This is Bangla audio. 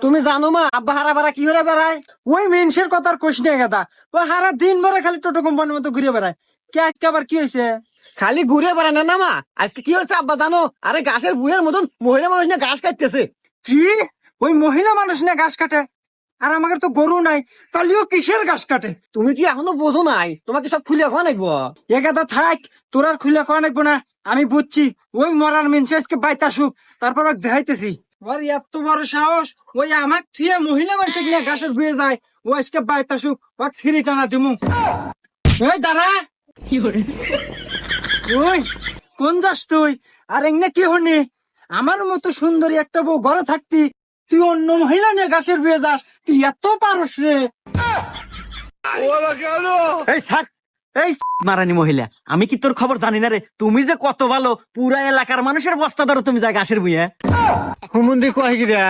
তুমি জানো মা আব্বা হারা বারা কি করে বেড়ায়? ওই মেনসের কথা আর কোশ নিয়ে গেদা, ও সারা দিন ভরে খালি টোটো কোম্পানির মতো ঘুরে বেড়ায়। কে আজকে আবার কি হয়েছে? খালি ঘুরে বেড়ায় না না মা, আজকে কি হচ্ছে আব্বা জানো? আরে গাছের বুয়ের মতন মহিলা মানুষ না ঘাস কাটতেছে। কি? ওই মহিলা মানুষ না ঘাস কাটে? আর আমাদের তো গরু নাই, তাহলেও কিসের ঘাস কাটে? তুমি কি এখনো বোঝো নাই? তোমাকে সব খুলে খাওয়া নাকবো। এ গাদা থাক, তোর আর খুলে খাওয়া লাগবো না। আমি বুঝছি ওই মরার মেনসে আজকে বাইতে আসুক, তারপর ওকে দেখাইতেছি। ওর এত বড় সাহস, ওই আমার থুয়ে মহিলা মানুষ নিয়ে ঘাসের বুয়ে যায়। ও আজকে বাইতে আসুক, ওকে ছিঁড়ি টানা দিমু। ওই দাঁড়া, ওই কোন যাস তুই? আর এমনি কি হনি? আমার মতো সুন্দরী একটা বউ ঘরে থাকতি, তুই অন্য মহিলা নিয়ে ঘাসের বুয়ে যাস? তুই এত পারস রে? এই স্যার, এই মারানি মহিলা, আমি কি তোর খবর জানি না রে? তুমি যে কত ভালো, পুরা এলাকার মানুষের বস্তা ধরো তুমি যা ঘাসের বুয়ে। হুমুন্দি কয় গিরা